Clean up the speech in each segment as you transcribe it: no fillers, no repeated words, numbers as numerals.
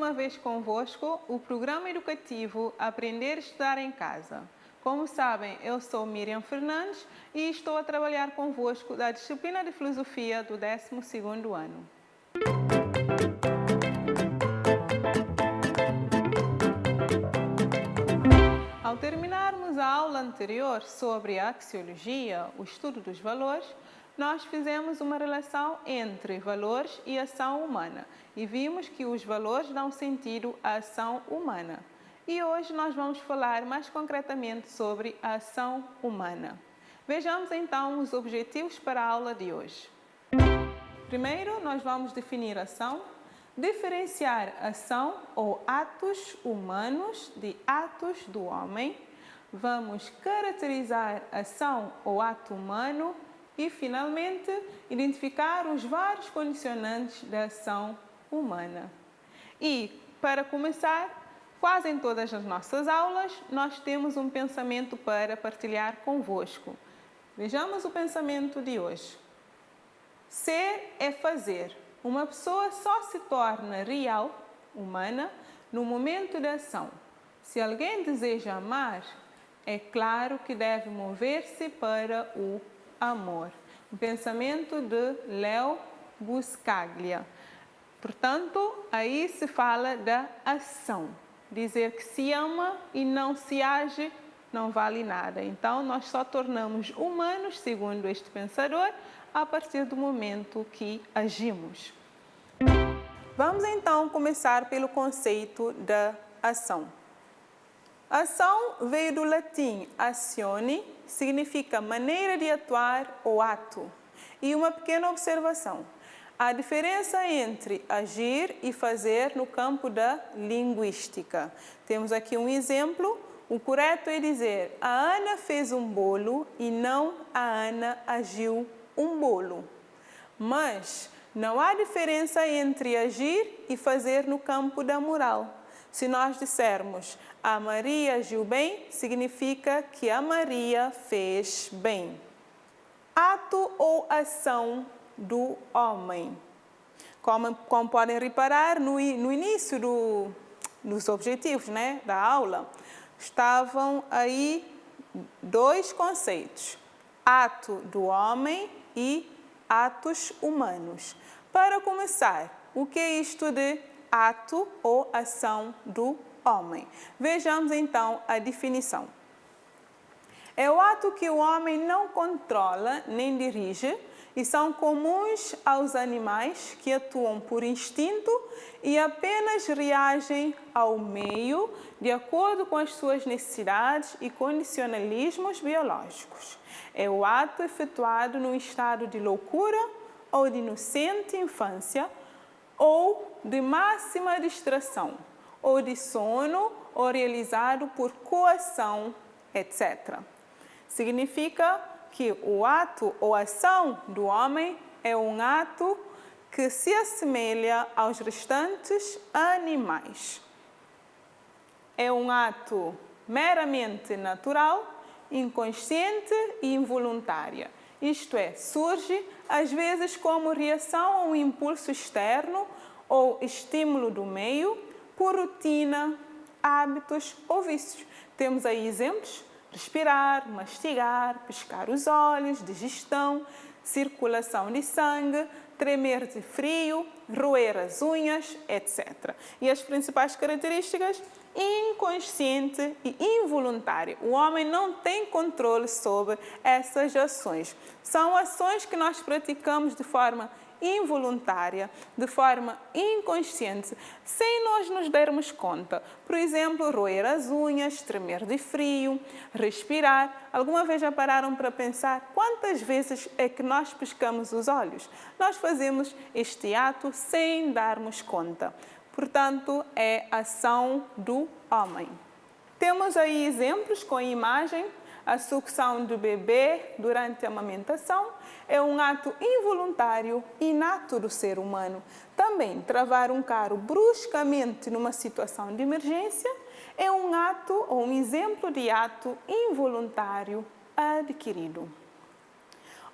uma vez convosco o programa educativo Aprender e Estudar em Casa. Como sabem, eu sou Miriam Fernandes e estou a trabalhar convosco da disciplina de Filosofia do 12º ano. Ao terminarmos a aula anterior sobre a axiologia, o estudo dos valores, nós fizemos uma relação entre valores e ação humana e vimos que os valores dão sentido à ação humana. E hoje nós vamos falar mais concretamente sobre a ação humana. Vejamos então os objetivos para a aula de hoje. Primeiro, nós vamos definir ação, diferenciar ação ou atos humanos de atos do homem. Vamos caracterizar ação ou ato humano e, finalmente, identificar os vários condicionantes da ação humana. E, para começar, quase em todas as nossas aulas, nós temos um pensamento para partilhar convosco. Vejamos o pensamento de hoje. Ser é fazer. Uma pessoa só se torna real, humana, no momento da ação. Se alguém deseja amar, é claro que deve mover-se para o amor. O pensamento de Leo Buscaglia. Portanto, aí se fala da ação. Dizer que se ama e não se age não vale nada. Então, nós só tornamos humanos, segundo este pensador, a partir do momento que agimos. Vamos então começar pelo conceito da ação. Ação veio do latim actione, significa maneira de atuar ou ato. E uma pequena observação. Há diferença entre agir e fazer no campo da linguística. Temos aqui um exemplo. O correto é dizer: a Ana fez um bolo e não a Ana agiu um bolo. Mas não há diferença entre agir e fazer no campo da moral. Se nós dissermos a Maria agiu bem, significa que a Maria fez bem. Ato ou ação do homem. Como podem reparar, no início dos objetivos, da aula, estavam aí dois conceitos: ato do homem e atos humanos. Para começar, o que é isto de ato ou ação do homem? Vejamos então a definição. É o ato que o homem não controla nem dirige e são comuns aos animais que atuam por instinto e apenas reagem ao meio de acordo com as suas necessidades e condicionalismos biológicos. É o ato efetuado num estado de loucura ou de inocente infância, ou de máxima distração, ou de sono, ou realizado por coação, etc. Significa que o ato ou ação do homem é um ato que se assemelha aos restantes animais. É um ato meramente natural, inconsciente e involuntária. Isto é, surge às vezes como reação a um impulso externo ou estímulo do meio, por rotina, hábitos ou vícios. Temos aí exemplos: respirar, mastigar, piscar os olhos, digestão, circulação de sangue, tremer de frio, roer as unhas, etc. E as principais características: inconsciente e involuntário. O homem não tem controle sobre essas ações. São ações que nós praticamos de forma involuntária, de forma inconsciente, sem nós nos darmos conta. Por exemplo, roer as unhas, tremer de frio, respirar. Alguma vez já pararam para pensar quantas vezes é que nós piscamos os olhos? Nós fazemos este ato sem darmos conta. Portanto, é ação do homem. Temos aí exemplos com imagem. A sucção do bebê durante a amamentação é um ato involuntário inato do ser humano. Também, travar um carro bruscamente numa situação de emergência é um ato ou um exemplo de ato involuntário adquirido.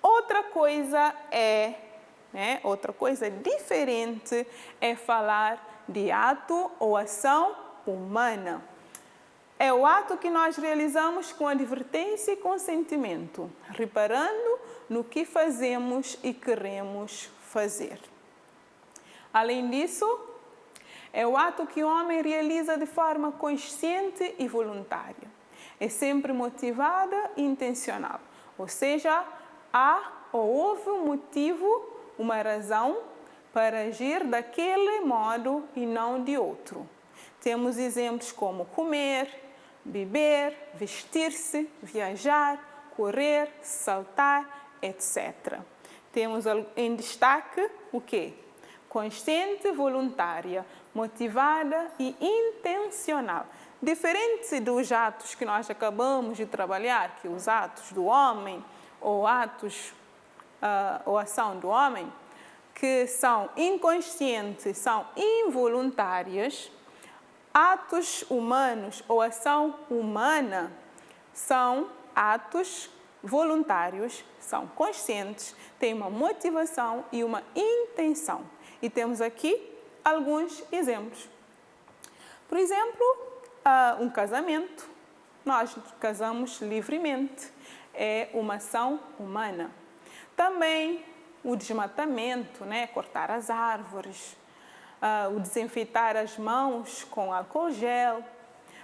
Outra coisa diferente é falar de ato ou ação humana. É o ato que nós realizamos com advertência e consentimento, reparando no que fazemos e queremos fazer. Além disso, é o ato que o homem realiza de forma consciente e voluntária. É sempre motivada e intencional, ou seja, há ou houve um motivo, uma razão para agir daquele modo e não de outro. Temos exemplos como comer, beber, vestir-se, viajar, correr, saltar, etc. Temos em destaque o quê? Consciente, voluntária, motivada e intencional. Diferente dos atos que nós acabamos de trabalhar, que os atos do homem ou ou ação do homem, que são inconscientes, são involuntárias, atos humanos ou ação humana são atos voluntários, são conscientes, têm uma motivação e uma intenção. E temos aqui alguns exemplos. Por exemplo, um casamento. Nós casamos livremente. É uma ação humana. Também o desmatamento, cortar as árvores, o desinfetar as mãos com álcool gel,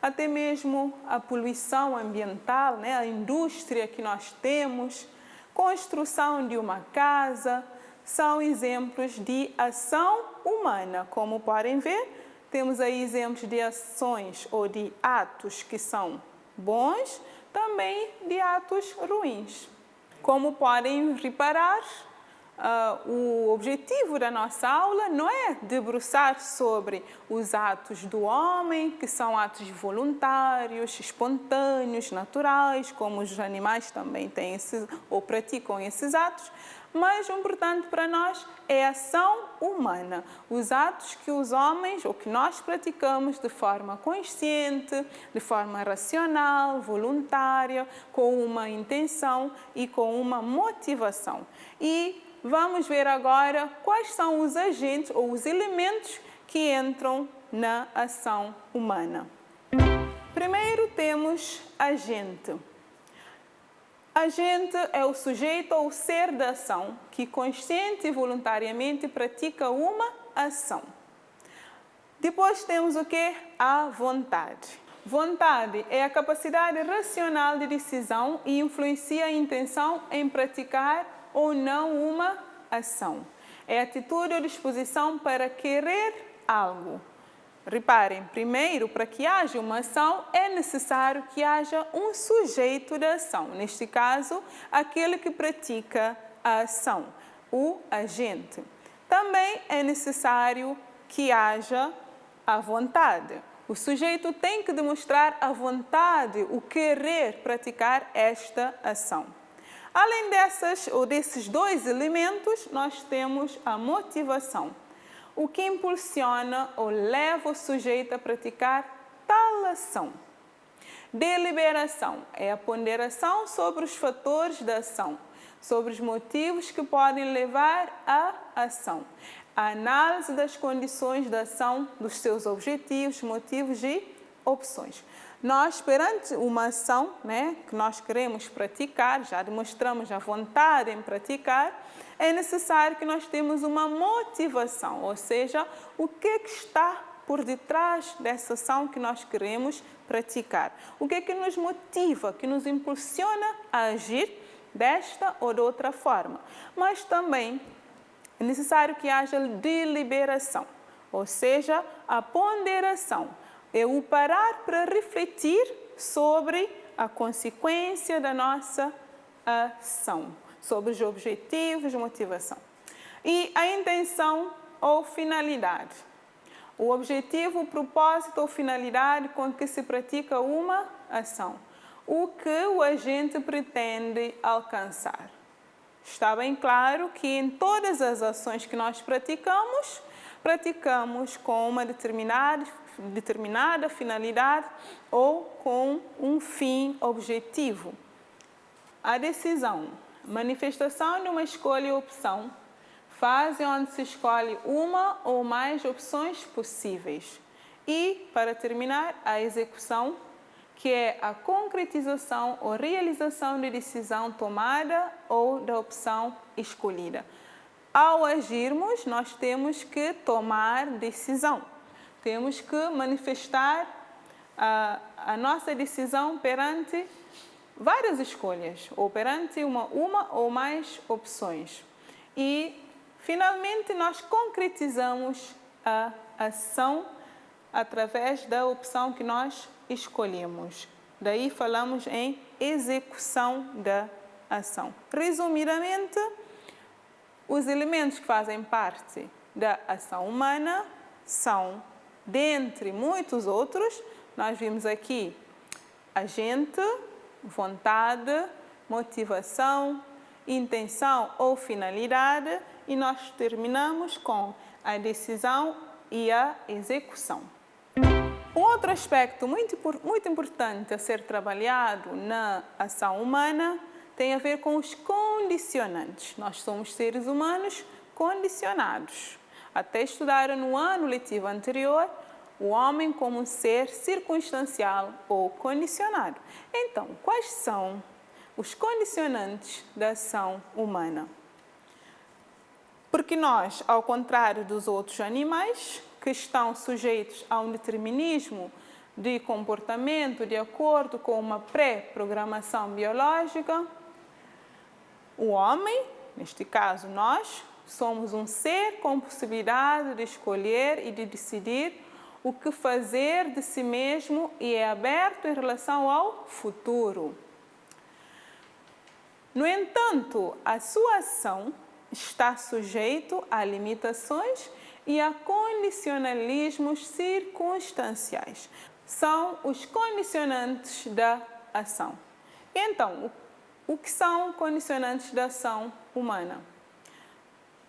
até mesmo a poluição ambiental, a indústria que nós temos, construção de uma casa, são exemplos de ação humana. Como podem ver, temos aí exemplos de ações ou de atos que são bons, também de atos ruins. Como podem reparar, o objetivo da nossa aula não é debruçar sobre os atos do homem, que são atos voluntários, espontâneos, naturais, como os animais também têm ou praticam esses atos, mas o importante para nós é a ação humana, os atos que os homens ou que nós praticamos de forma consciente, de forma racional, voluntária, com uma intenção e com uma motivação. E vamos ver agora quais são os agentes ou os elementos que entram na ação humana. Primeiro temos agente. Agente é o sujeito ou o ser da ação que consciente e voluntariamente pratica uma ação. Depois temos o que? A vontade. Vontade é a capacidade racional de decisão e influencia a intenção em praticar ou não uma ação. É atitude ou disposição para querer algo. Reparem, primeiro, para que haja uma ação, é necessário que haja um sujeito da ação. Neste caso, aquele que pratica a ação, o agente. Também é necessário que haja a vontade. O sujeito tem que demonstrar a vontade, o querer praticar esta ação. Além desses dois elementos, nós temos a motivação. O que impulsiona ou leva o sujeito a praticar tal ação. Deliberação é a ponderação sobre os fatores da ação, sobre os motivos que podem levar à ação. A análise das condições da ação, dos seus objetivos, motivos e opções. Nós, perante uma ação que nós queremos praticar, já demonstramos a vontade em praticar, é necessário que nós tenhamos uma motivação, ou seja, o que está por detrás dessa ação que nós queremos praticar. O que é que nos motiva, que nos impulsiona a agir desta ou de outra forma. Mas também é necessário que haja deliberação, ou seja, a ponderação. É o parar para refletir sobre a consequência da nossa ação, sobre os objetivos, motivação. E a intenção ou finalidade. O objetivo, o propósito ou finalidade com que se pratica uma ação. O que o agente pretende alcançar. Está bem claro que em todas as ações que nós praticamos com uma determinada finalidade ou com um fim objetivo. A decisão, manifestação de uma escolha e opção, fase onde se escolhe uma ou mais opções possíveis. E, para terminar, a execução, que é a concretização ou realização de decisão tomada ou da opção escolhida. Ao agirmos, nós temos que tomar decisão. Temos que manifestar a nossa decisão perante várias escolhas, ou perante uma ou mais opções. E, finalmente, nós concretizamos a ação através da opção que nós escolhemos. Daí falamos em execução da ação. Resumidamente, os elementos que fazem parte da ação humana são, dentre muitos outros, nós vimos aqui agente, vontade, motivação, intenção ou finalidade, e nós terminamos com a decisão e a execução. Um outro aspecto muito importante a ser trabalhado na ação humana tem a ver com os condicionantes. Nós somos seres humanos condicionados. Até estudaram no ano letivo anterior o homem como um ser circunstancial ou condicionado. Então, quais são os condicionantes da ação humana? Porque nós, ao contrário dos outros animais, que estão sujeitos a um determinismo de comportamento de acordo com uma pré-programação biológica, o homem, neste caso nós, somos um ser com possibilidade de escolher e de decidir o que fazer de si mesmo e é aberto em relação ao futuro. No entanto, a sua ação está sujeito a limitações e a condicionalismos circunstanciais. São os condicionantes da ação. Então, o que são condicionantes da ação humana?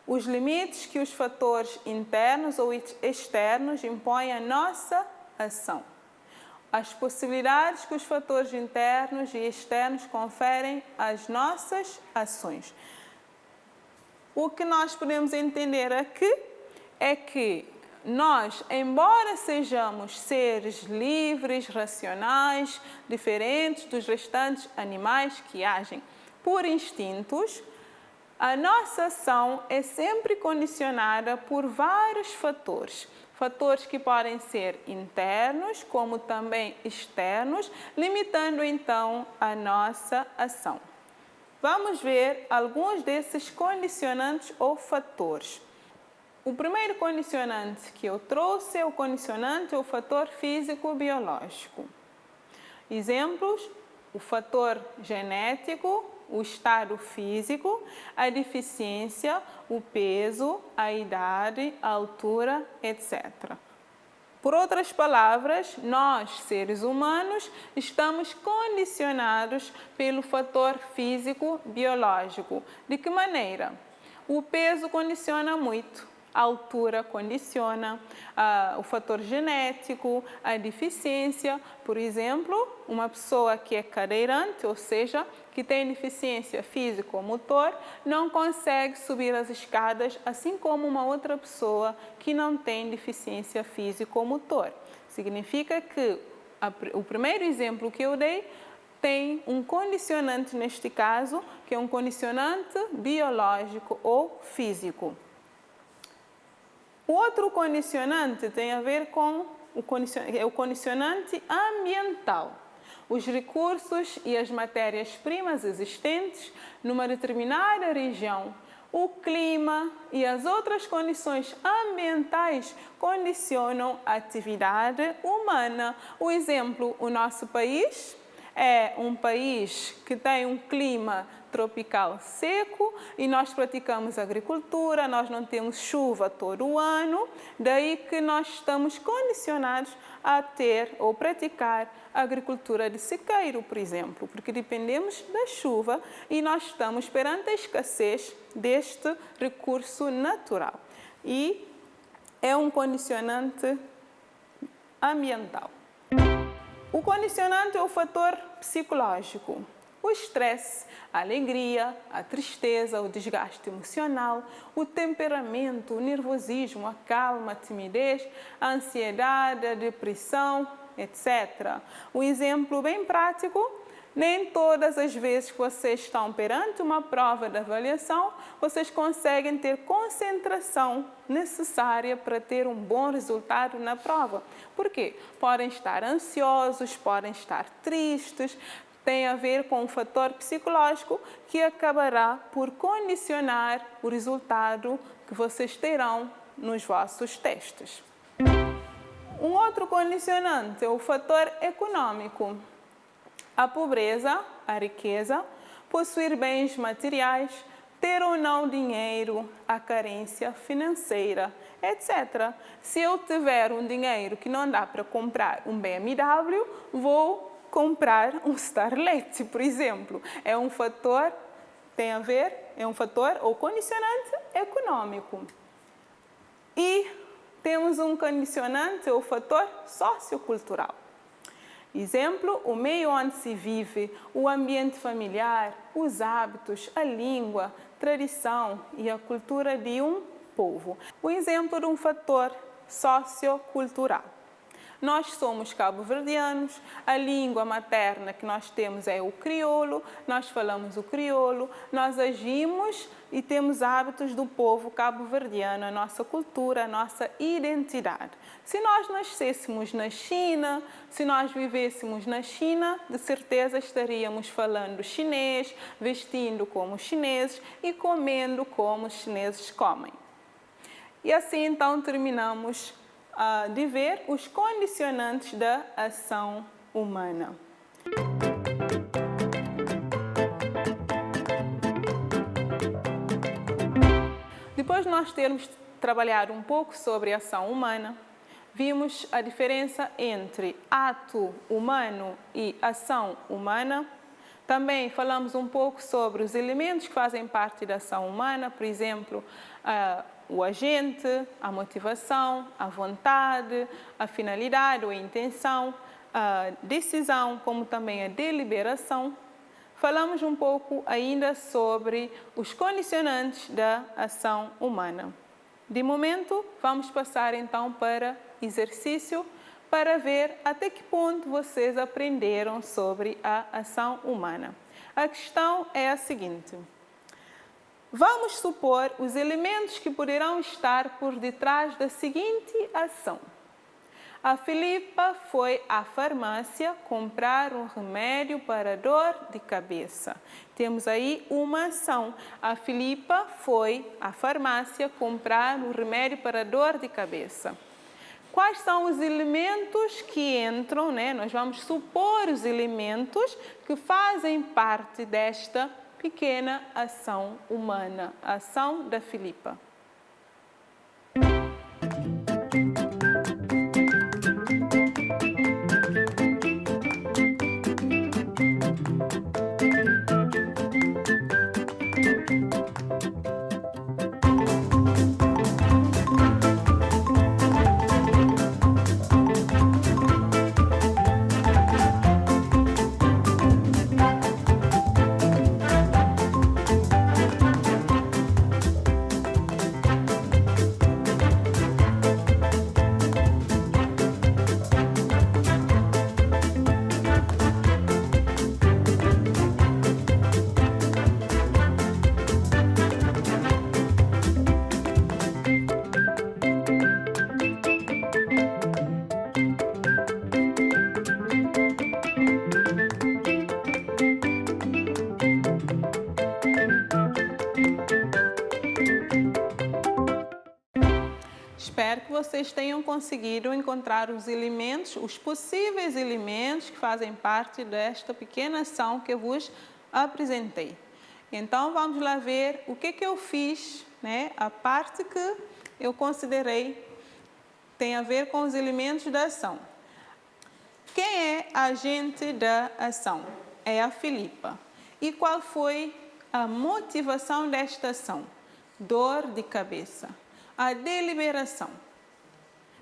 Os limites que os fatores internos ou externos impõem à nossa ação. As possibilidades que os fatores internos e externos conferem às nossas ações. O que nós podemos entender aqui é que nós, embora sejamos seres livres, racionais, diferentes dos restantes animais que agem por instintos, a nossa ação é sempre condicionada por vários fatores. Fatores que podem ser internos, como também externos, limitando então a nossa ação. Vamos ver alguns desses condicionantes ou fatores. O primeiro condicionante que eu trouxe é o condicionante ou fator físico-biológico. Exemplos: o fator genético, o estado físico, a deficiência, o peso, a idade, a altura, etc. Por outras palavras, nós, seres humanos, estamos condicionados pelo fator físico-biológico. De que maneira? O peso condiciona muito. A altura condiciona, o fator genético, a deficiência. Por exemplo, uma pessoa que é cadeirante, ou seja, que tem deficiência física ou motor, não consegue subir as escadas, assim como uma outra pessoa que não tem deficiência física ou motor. Significa que o primeiro exemplo que eu dei tem um condicionante neste caso, que é um condicionante biológico ou físico. O outro condicionante tem a ver com o condicionante ambiental. Os recursos e as matérias-primas existentes numa determinada região, o clima e as outras condições ambientais condicionam a atividade humana. O exemplo, o nosso país é um país que tem um clima tropical seco e nós praticamos agricultura, nós não temos chuva todo o ano, daí que nós estamos condicionados a ter ou praticar agricultura de sequeiro, por exemplo, porque dependemos da chuva e nós estamos perante a escassez deste recurso natural. E é um condicionante ambiental. O condicionante é o fator psicológico. o estresse, a alegria, a tristeza, o desgaste emocional, o temperamento, o nervosismo, a calma, a timidez, a ansiedade, a depressão, etc. Um exemplo bem prático: nem todas as vezes que vocês estão perante uma prova de avaliação, vocês conseguem ter concentração necessária para ter um bom resultado na prova. Por quê? Podem estar ansiosos, podem estar tristes, tem a ver com um fator psicológico que acabará por condicionar o resultado que vocês terão nos vossos testes. Um outro condicionante é o fator econômico. A pobreza, a riqueza, possuir bens materiais, ter ou não dinheiro, a carência financeira, etc. Se eu tiver um dinheiro que não dá para comprar um BMW, vou comprar um Starlet, por exemplo. É um fator, tem a ver, é um fator ou condicionante econômico. E temos um condicionante ou fator sociocultural. Exemplo, o meio onde se vive, o ambiente familiar, os hábitos, a língua, tradição e a cultura de um povo. O exemplo de um fator sociocultural. Nós somos cabo-verdianos, a língua materna que nós temos é o crioulo, nós falamos o crioulo, nós agimos e temos hábitos do povo cabo-verdiano, a nossa cultura, a nossa identidade. Se nós nascêssemos na China, se nós vivêssemos na China, de certeza estaríamos falando chinês, vestindo como chineses e comendo como os chineses comem. E assim então terminamos de ver os condicionantes da ação humana. Depois de nós termos trabalhado um pouco sobre a ação humana, vimos a diferença entre ato humano e ação humana. Também falamos um pouco sobre os elementos que fazem parte da ação humana, por exemplo, o agente, a motivação, a vontade, a finalidade ou a intenção, a decisão, como também a deliberação. Falamos um pouco ainda sobre os condicionantes da ação humana. De momento, vamos passar então para exercício para ver até que ponto vocês aprenderam sobre a ação humana. A questão é a seguinte: vamos supor os elementos que poderão estar por detrás da seguinte ação. A Filipa foi à farmácia comprar um remédio para dor de cabeça. Temos aí uma ação. A Filipa foi à farmácia comprar um remédio para dor de cabeça. Quais são os elementos que entram, né? Nós vamos supor os elementos que fazem parte desta pequena ação humana, a ação da Filipa. Espero que vocês tenham conseguido encontrar os elementos, os possíveis elementos que fazem parte desta pequena ação que eu vos apresentei. Então, vamos lá ver o que eu fiz, né? A parte que eu considerei tem a ver com os elementos da ação. Quem é a agente da ação? É a Filipa. E qual foi a motivação desta ação? Dor de cabeça. A deliberação.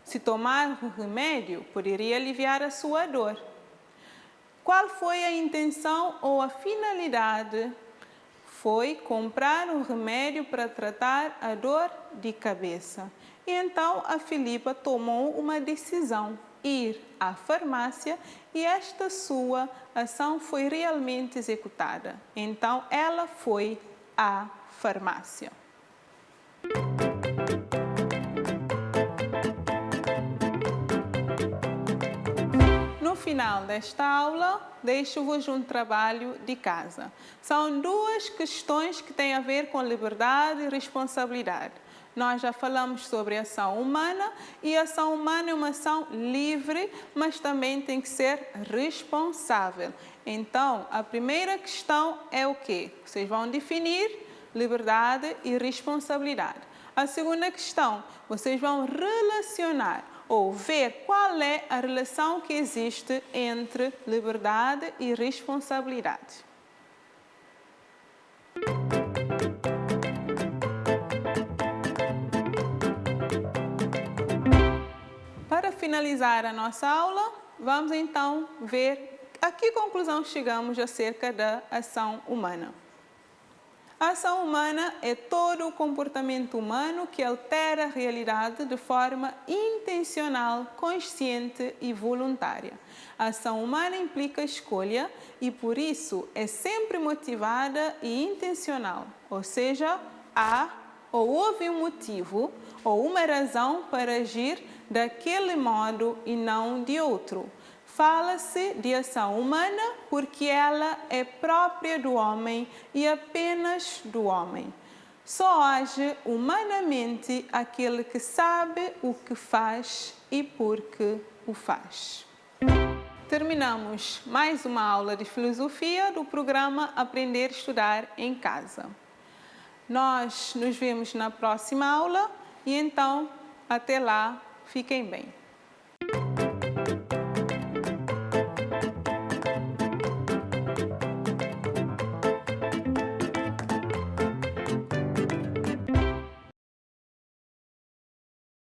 Se tomar o remédio, poderia aliviar a sua dor. Qual foi a intenção ou a finalidade? Foi comprar um remédio para tratar a dor de cabeça. E então a Filipa tomou uma decisão, ir à farmácia, e esta sua ação foi realmente executada. Então ela foi à farmácia. No final desta aula, deixo-vos um trabalho de casa. São duas questões que têm a ver com liberdade e responsabilidade. Nós já falamos sobre a ação humana, e a ação humana é uma ação livre, mas também tem que ser responsável. Então, a primeira questão é o quê? Vocês vão definir liberdade e responsabilidade. A segunda questão, vocês vão relacionar ou ver qual é a relação que existe entre liberdade e responsabilidade. Para finalizar a nossa aula, vamos então ver a que conclusão chegamos acerca da ação humana. A ação humana é todo o comportamento humano que altera a realidade de forma intencional, consciente e voluntária. A ação humana implica escolha e, por isso, é sempre motivada e intencional, ou seja, há ou houve um motivo ou uma razão para agir daquele modo e não de outro. Fala-se de ação humana porque ela é própria do homem e apenas do homem. Só age humanamente aquele que sabe o que faz e por que o faz. Terminamos mais uma aula de filosofia do programa Aprender a Estudar em Casa. Nós nos vemos na próxima aula e então, até lá, fiquem bem.